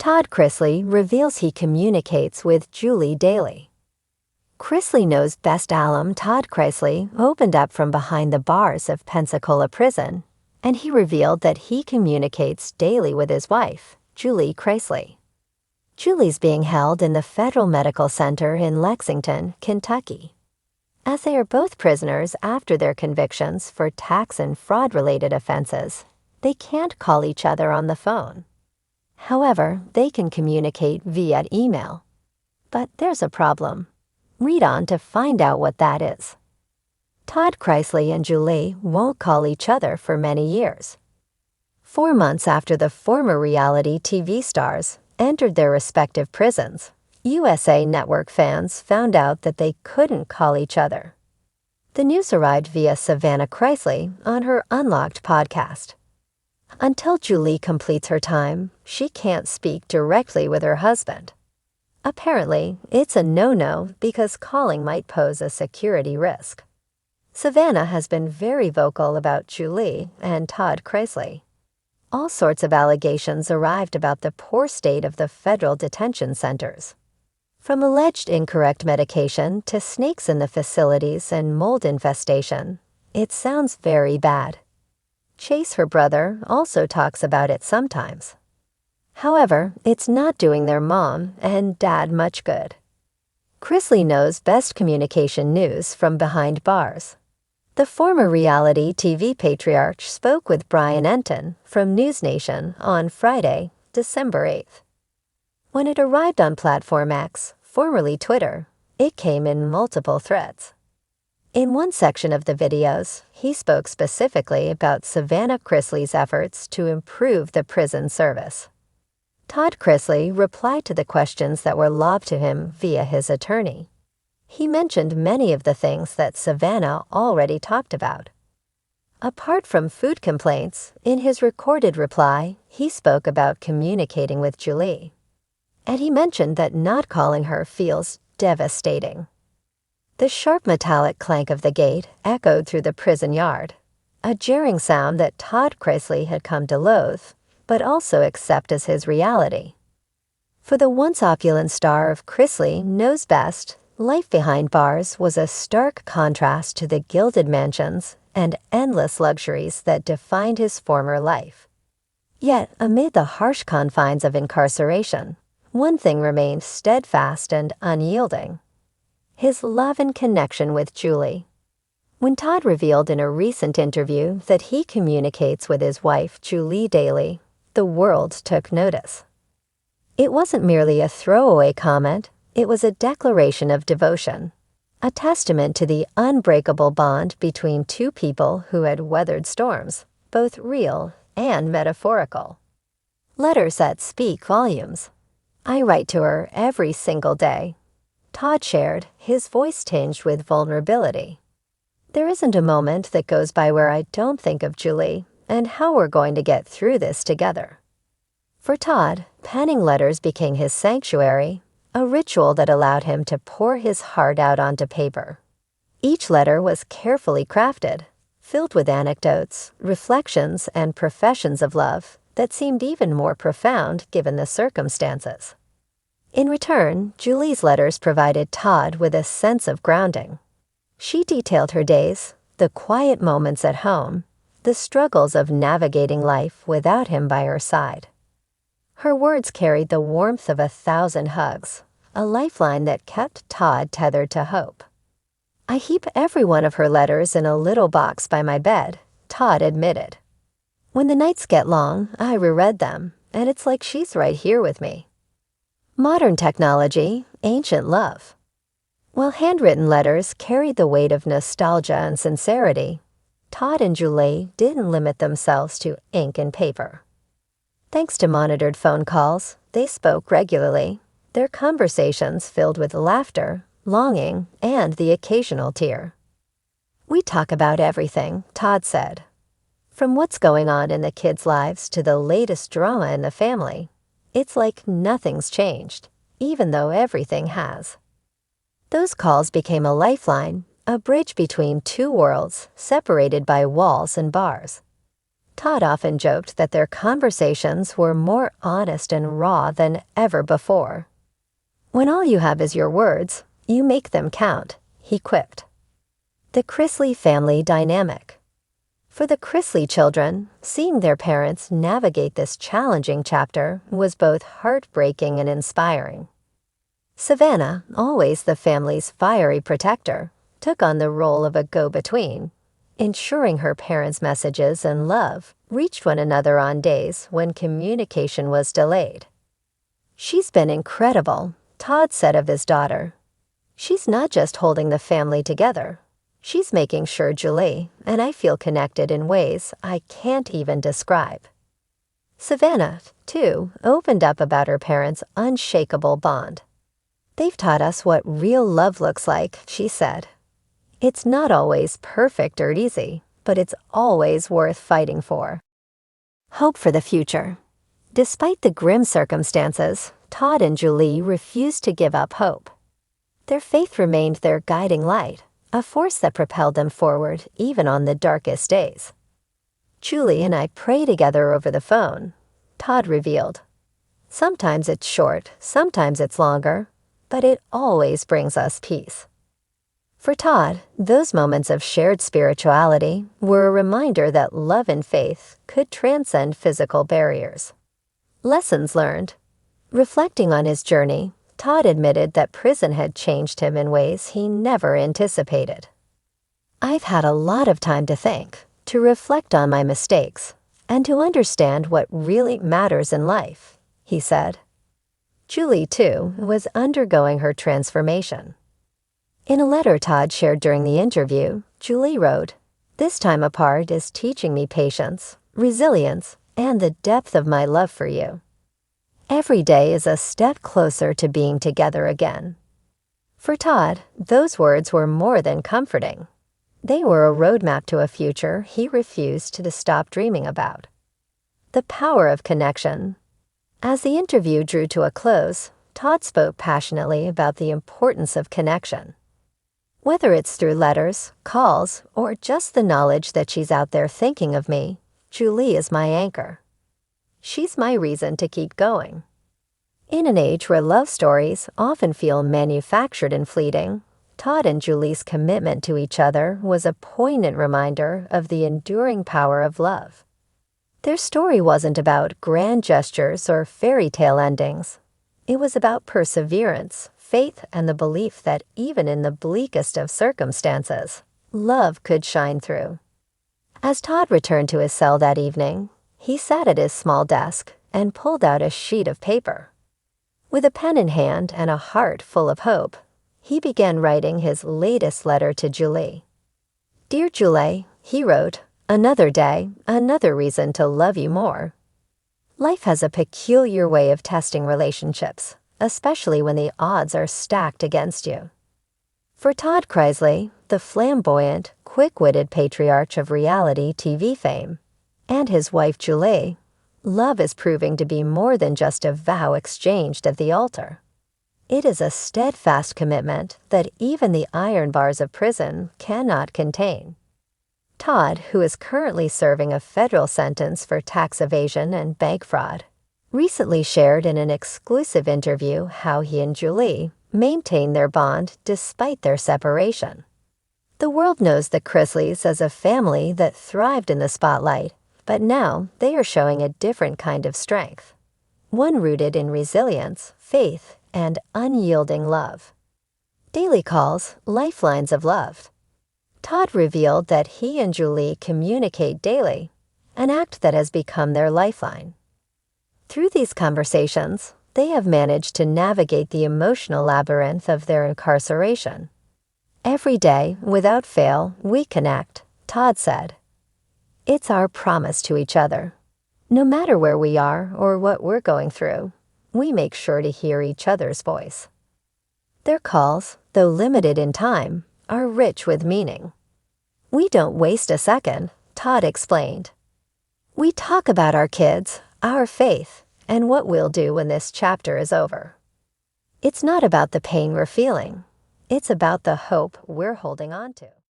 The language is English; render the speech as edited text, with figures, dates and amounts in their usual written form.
Todd Chrisley reveals he communicates with Julie daily. Chrisley Knows Best alum Todd Chrisley opened up from behind the bars of Pensacola Prison, and he revealed that he communicates daily with his wife, Julie Chrisley. Julie's being held in the Federal Medical Center in Lexington, Kentucky. As they are both prisoners after their convictions for tax and fraud-related offenses, they can't call each other on the phone. However, they can communicate via email. But there's a problem. Read on to find out what that is. Todd Chrisley and Julie won't call each other for many years. 4 months after the former reality TV stars entered their respective prisons, USA Network fans found out that they couldn't call each other. The news arrived via Savannah Chrisley on her Unlocked podcast. Until Julie completes her time, she can't speak directly with her husband. Apparently, it's a no-no because calling might pose a security risk. Savannah has been very vocal about Julie and Todd Chrisley. All sorts of allegations arrived about the poor state of the federal detention centers. From alleged incorrect medication to snakes in the facilities and mold infestation, it sounds very bad. Chase, her brother, also talks about it sometimes. However, it's not doing their mom and dad much good. Chrisley knows best communication news from behind bars. The former reality TV patriarch spoke with Brian Enton from News Nation on Friday, December 8th. When it arrived on Platform X, formerly Twitter, it came in multiple threads. In one section of the videos, he spoke specifically about Savannah Chrisley's efforts to improve the prison service. Todd Chrisley replied to the questions that were lobbed to him via his attorney. He mentioned many of the things that Savannah already talked about. Apart from food complaints, in his recorded reply, he spoke about communicating with Julie. And he mentioned that not calling her feels devastating. The sharp metallic clank of the gate echoed through the prison yard, a jarring sound that Todd Chrisley had come to loathe, but also accept as his reality. For the once opulent star of Chrisley Knows Best, life behind bars was a stark contrast to the gilded mansions and endless luxuries that defined his former life. Yet, amid the harsh confines of incarceration, one thing remained steadfast and unyielding: his love and connection with Julie. When Todd revealed in a recent interview that he communicates with his wife Julie daily, the world took notice. It wasn't merely a throwaway comment, it was a declaration of devotion, a testament to the unbreakable bond between two people who had weathered storms, both real and metaphorical. Letters that speak volumes. I write to her every single day. Todd shared, his voice tinged with vulnerability. There isn't a moment that goes by where I don't think of Julie and how we're going to get through this together. For Todd, penning letters became his sanctuary, a ritual that allowed him to pour his heart out onto paper. Each letter was carefully crafted, filled with anecdotes, reflections, and professions of love that seemed even more profound given the circumstances. In return, Julie's letters provided Todd with a sense of grounding. She detailed her days, the quiet moments at home, the struggles of navigating life without him by her side. Her words carried the warmth of 1,000 hugs, a lifeline that kept Todd tethered to hope. I keep every one of her letters in a little box by my bed, Todd admitted. When the nights get long, I reread them, and it's like she's right here with me. Modern technology, ancient love. While handwritten letters carried the weight of nostalgia and sincerity, Todd and Julie didn't limit themselves to ink and paper. Thanks to monitored phone calls, they spoke regularly, their conversations filled with laughter, longing, and the occasional tear. We talk about everything, Todd said. From what's going on in the kids' lives to the latest drama in the family, it's like nothing's changed, even though everything has. Those calls became a lifeline, a bridge between two worlds separated by walls and bars. Todd often joked that their conversations were more honest and raw than ever before. "When all you have is your words, you make them count," he quipped. The Chrisley family dynamic. For the Chrisley children, seeing their parents navigate this challenging chapter was both heartbreaking and inspiring. Savannah, always the family's fiery protector, took on the role of a go-between, ensuring her parents' messages and love reached one another on days when communication was delayed. "She's been incredible," Todd said of his daughter. "She's not just holding the family together. She's making sure Julie and I feel connected in ways I can't even describe." Savannah, too, opened up about her parents' unshakable bond. "They've taught us what real love looks like," she said. "It's not always perfect or easy, but it's always worth fighting for." Hope for the future. Despite the grim circumstances, Todd and Julie refused to give up hope. Their faith remained their guiding light, a force that propelled them forward even on the darkest days. "Julie and I pray together over the phone," Todd revealed. "Sometimes it's short, sometimes it's longer, but it always brings us peace." For Todd, those moments of shared spirituality were a reminder that love and faith could transcend physical barriers. Lessons learned. Reflecting on his journey, Todd admitted that prison had changed him in ways he never anticipated. "I've had a lot of time to think, to reflect on my mistakes, and to understand what really matters in life," he said. Julie, too, was undergoing her transformation. In a letter Todd shared during the interview, Julie wrote, "This time apart is teaching me patience, resilience, and the depth of my love for you. Every day is a step closer to being together again." For Todd, those words were more than comforting. They were a roadmap to a future he refused to stop dreaming about. The power of connection. As the interview drew to a close, Todd spoke passionately about the importance of connection. "Whether it's through letters, calls, or just the knowledge that she's out there thinking of me, Julie is my anchor. She's my reason to keep going." In an age where love stories often feel manufactured and fleeting, Todd and Julie's commitment to each other was a poignant reminder of the enduring power of love. Their story wasn't about grand gestures or fairy tale endings. It was about perseverance, faith, and the belief that even in the bleakest of circumstances, love could shine through. As Todd returned to his cell that evening, he sat at his small desk and pulled out a sheet of paper. With a pen in hand and a heart full of hope, he began writing his latest letter to Julie. "Dear Julie," he wrote, "another day, another reason to love you more. Life has a peculiar way of testing relationships, especially when the odds are stacked against you." For Todd Chrisley, the flamboyant, quick-witted patriarch of reality TV fame, and his wife Julie, love is proving to be more than just a vow exchanged at the altar. It is a steadfast commitment that even the iron bars of prison cannot contain. Todd, who is currently serving a federal sentence for tax evasion and bank fraud, recently shared in an exclusive interview how he and Julie maintain their bond despite their separation. The world knows the Chrisleys as a family that thrived in the spotlight, but now they are showing a different kind of strength, one rooted in resilience, faith, and unyielding love. Daily calls, lifelines of love. Todd revealed that he and Julie communicate daily, an act that has become their lifeline. Through these conversations, they have managed to navigate the emotional labyrinth of their incarceration. "Every day, without fail, we connect," Todd said. "It's our promise to each other. No matter where we are or what we're going through, we make sure to hear each other's voice." Their calls, though limited in time, are rich with meaning. "We don't waste a second," Todd explained. "We talk about our kids, our faith, and what we'll do when this chapter is over. It's not about the pain we're feeling. It's about the hope we're holding on to."